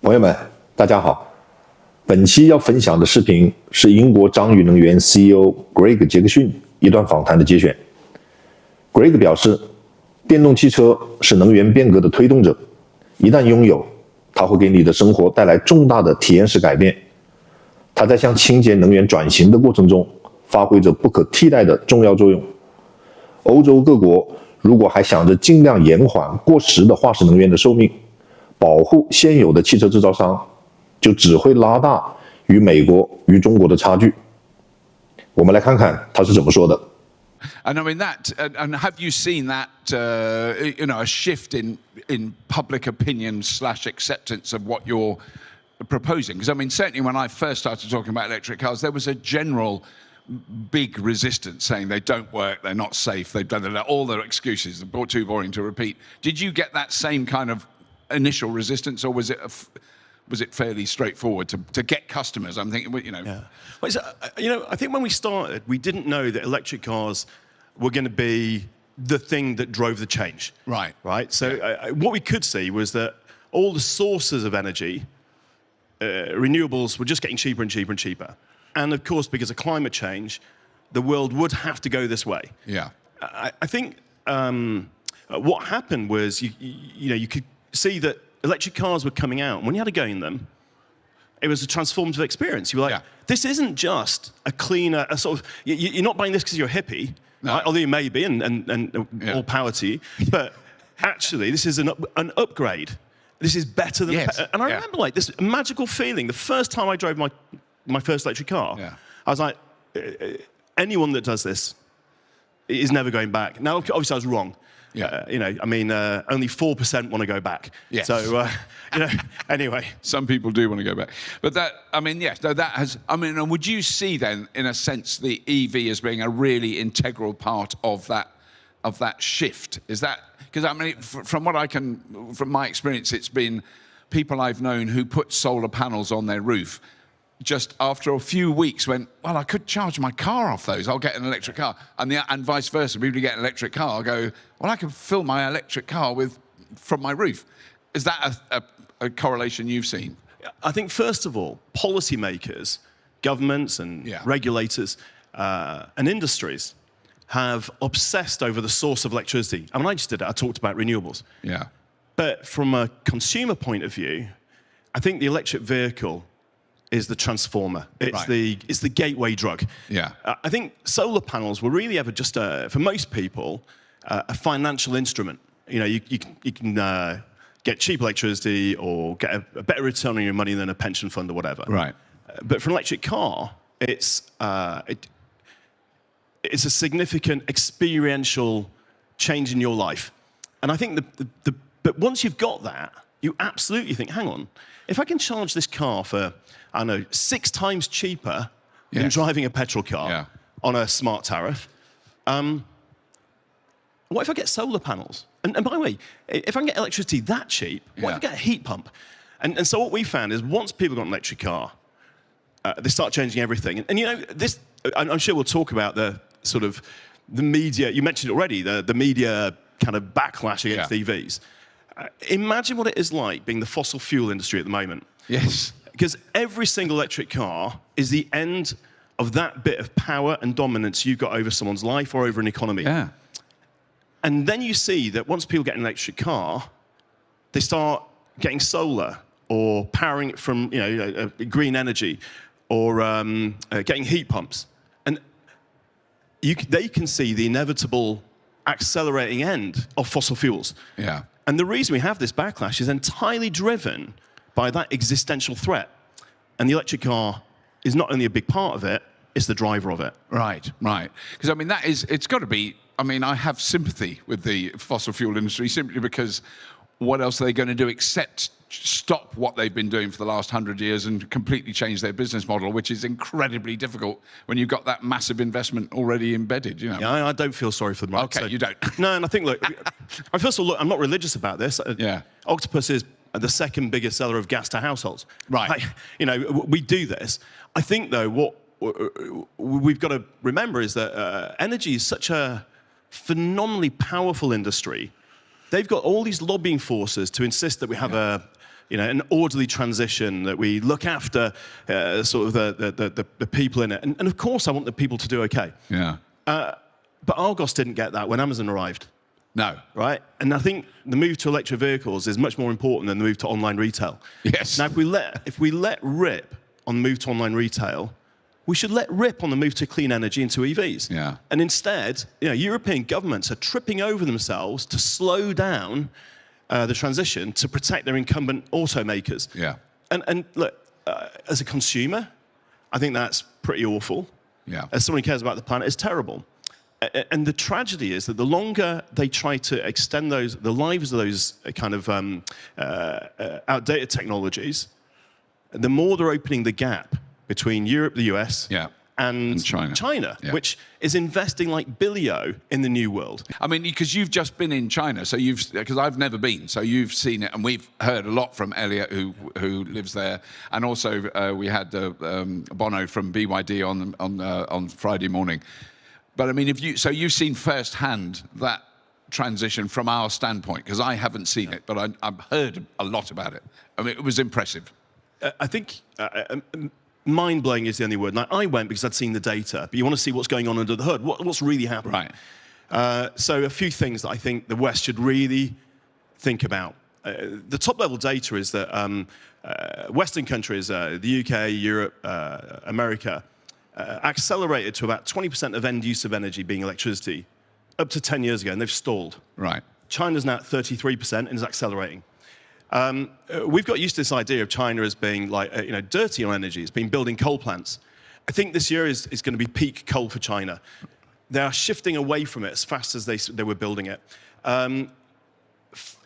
朋友们，大家好。本期要分享的视频是英国章鱼能源 Ceo Greg 杰克逊一段访谈的节选。Greg 表示，电动汽车是能源变革的推动者，一旦拥有，它会给你的生活带来重大的体验式改变。它在向清洁能源转型的过程中发挥着不可替代的重要作用。欧洲各国如果还想着尽量延缓过时的化石能源的寿命，保护现有的汽车制造商，就只会拉大与美国与中国的差距。我们来看看他是怎么说的。And I mean that, and have you seen that, a shift in public opinion / acceptance of what you're proposing? Because I mean, certainly when I first started talking about electric cars, there was a general big resistance saying they don't work, they're not safe, they've done all their excuses, they're too boring to repeat. Did you get that same kind of initial resistance, or was it fairly straightforward to get customers? I'm thinking, Yeah. Well, I think when we started, we didn't know that electric cars were going to be the thing that drove the change. Right. Right. So what we could see was that all the sources of energy, renewables, were just getting cheaper and cheaper and cheaper. And of course, because of climate change, the world would have to go this way. Yeah. I think what happened was you could see that electric cars were coming out. And when you had a go in them, it was a transformative experience. You were like, this isn't just a cleaner, a sort of, you're not buying this because you're a hippie, right? Although you may be, and all power to you. But actually, this is an upgrade. This is better than, and I remember like this magical feeling. The first time I drove my first electric car, I was like, anyone that does this is never going back. Now, obviously I was wrong. Only 4% want to go back. Yes. So, anyway. Some people do want to go back. But and would you see then, in a sense, the EV as being a really integral part of that shift? Is that, because I mean, from my experience, it's been people I've known who put solar panels on their roof, just after a few weeks went, well, I could charge my car off those. I'll get an electric car. And vice versa. People who get an electric car go, well, I can fill my electric car from my roof. Is that a correlation you've seen? I think, first of all, policymakers, governments and regulators and industries have obsessed over the source of electricity. I mean, I just did it. I talked about renewables. Yeah. But from a consumer point of view, I think the electric vehicle is the transformer. It's the gateway drug. Yeah. I think solar panels were really ever just for most people a financial instrument. You can get cheap electricity or get a better return on your money than a pension fund or whatever. Right. But for an electric car, it's a significant experiential change in your life. And I think but once you've got that, you absolutely think, hang on, if I can charge this car for, I don't know, 6 times cheaper than driving a petrol car on a smart tariff, what if I get solar panels? And by the way, if I can get electricity that cheap, what if I get a heat pump? And so what we found is once people got an electric car, they start changing everything. And this, I'm sure we'll talk about the sort of the media, you mentioned it already, the media kind of backlash against EVs. Imagine what it is like being the fossil fuel industry at the moment. Yes. Because every single electric car is the end of that bit of power and dominance you've got over someone's life or over an economy. Yeah. And then you see that once people get an electric car, they start getting solar or powering it from green energy or getting heat pumps. And they can see the inevitable accelerating end of fossil fuels. Yeah. And the reason we have this backlash is entirely driven by that existential threat. And the electric car is not only a big part of it, it's the driver of it. Right. Because, I mean, it's got to be, I mean, I have sympathy with the fossil fuel industry simply because what else are they going to do except stop what they've been doing for the last 100 years and completely change their business model, which is incredibly difficult when you've got that massive investment already embedded, Yeah, I don't feel sorry for them. Okay, so, you don't. No, and I think, look, first of all, I'm not religious about this. Octopus is the second biggest seller of gas to households. Right. We do this. I think, though, what we've got to remember is that energy is such a phenomenally powerful industry. They've got all these lobbying forces to insist that we have a an orderly transition, that we look after sort of the people in it. And of course, I want the people to do okay. Yeah. But Argos didn't get that when Amazon arrived. No. Right? And I think the move to electric vehicles is much more important than the move to online retail. Yes. Now, if we let rip on the move to online retail, we should let rip on the move to clean energy into EVs. Yeah. And instead, European governments are tripping over themselves to slow down the transition to protect their incumbent automakers. Yeah. And look, as a consumer, I think that's pretty awful. Yeah. As someone who cares about the planet, it's terrible. And the tragedy is that the longer they try to extend the lives of those kind of outdated technologies, the more they're opening the gap between Europe, the US, and China, which is investing like billio in the new world. I mean, because you've just been in China, so because I've never been, so you've seen it, and we've heard a lot from Elliot, who lives there, and also we had Bono from BYD on Friday morning. But I mean, you've seen firsthand that transition from our standpoint, because I haven't seen it, but I've heard a lot about it. I mean, it was impressive. I think mind-blowing is the only word. Now, I went because I'd seen the data, but you want to see what's going on under the hood, what's really happening. Right. So a few things that I think the West should really think about. The top-level data is that Western countries, the UK, Europe, America, accelerated to about 20% of end use of energy being electricity up to 10 years ago, and they've stalled. Right. China's now at 33% and is accelerating. We've got used to this idea of China as being like, dirty on energy. It's been building coal plants. I think this year is going to be peak coal for China. They are shifting away from it as fast as they were building it.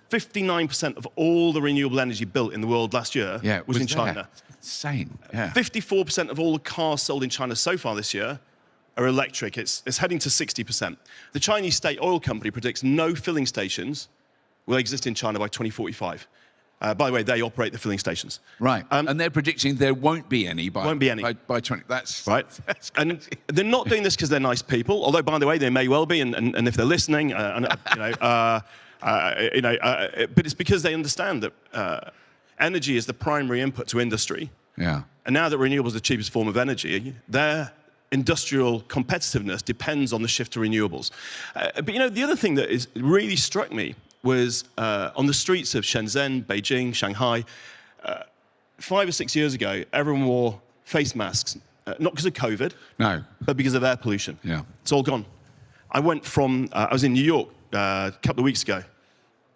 59% of all the renewable energy built in the world last year was in China. Insane. Yeah. 54% of all the cars sold in China so far this year are electric. It's heading to 60%. The Chinese state oil company predicts no filling stations will exist in China by 2045. By the way, they operate the filling stations. Right. And they're predicting there won't be any by 20. That's right. That's and they're not doing this because they're nice people, although, by the way, they may well be, and if they're listening, but it's because they understand that energy is the primary input to industry. Yeah. And now that renewables are the cheapest form of energy, their industrial competitiveness depends on the shift to renewables. But the other thing that really struck me was on the streets of Shenzhen, Beijing, Shanghai, 5 or 6 years ago, everyone wore face masks, not because of COVID, no, but because of air pollution. Yeah. It's all gone. I was in New York a couple of weeks ago.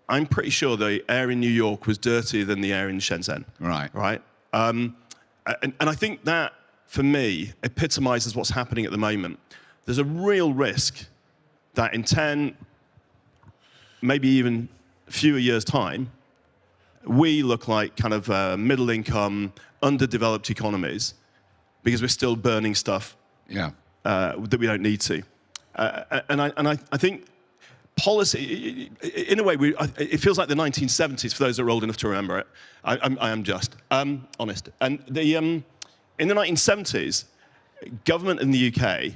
I'm pretty sure the air in New York was dirtier than the air in Shenzhen. Right. Right? And I think that, for me, epitomizes what's happening at the moment. There's a real risk that in 10, maybe even fewer years' time, we look like kind of middle-income, underdeveloped economies because we're still burning stuff that we don't need to. And I think policy, in a way, it feels like the 1970s for those that are old enough to remember it. I am just honest. And in the 1970s, government in the UK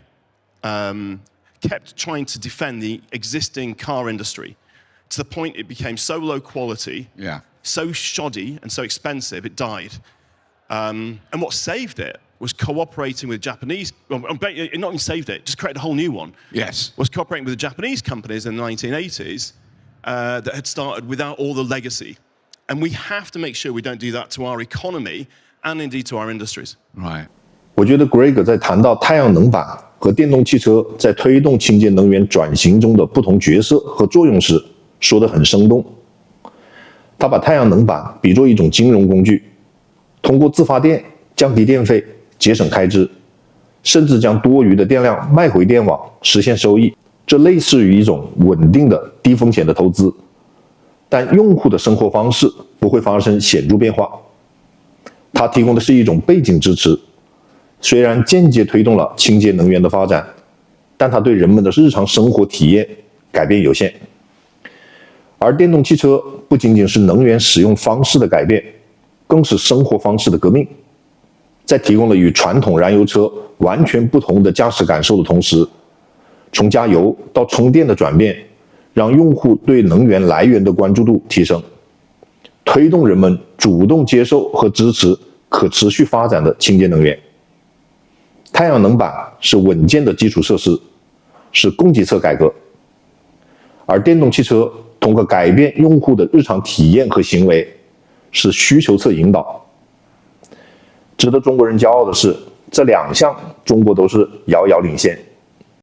kept trying to defend the existing car industry to the point it became so low quality, so shoddy and so expensive, it died. And what saved it was cooperating with Japanese, not even saved it, just created a whole new one. Yes. Was cooperating with the Japanese companies in the 1980s that had started without all the legacy. And we have to make sure we don't do that to our economy and indeed to our industries. Right. 我觉得 Greg 在谈到太阳能板和电动汽车在推动清洁能源转型中的不同角色和作用时，说得很生动。他把太阳能板比作一种金融工具，通过自发电降低电费、节省开支，甚至将多余的电量卖回电网实现收益。这类似于一种稳定的低风险的投资，但用户的生活方式不会发生显著变化。它提供的是一种背景支持，虽然间接推动了清洁能源的发展，但它对人们的日常生活体验改变有限。而电动汽车不仅仅是能源使用方式的改变，更是生活方式的革命。在提供了与传统燃油车完全不同的驾驶感受的同时，从加油到充电的转变，让用户对能源来源的关注度提升。推动人们主动接受和支持可持续发展的清洁能源。太阳能板是稳健的基础设施，是供给侧改革，而电动汽车通过改变用户的日常体验和行为，是需求侧引导。值得中国人骄傲的是，这2项中国都是遥遥领先。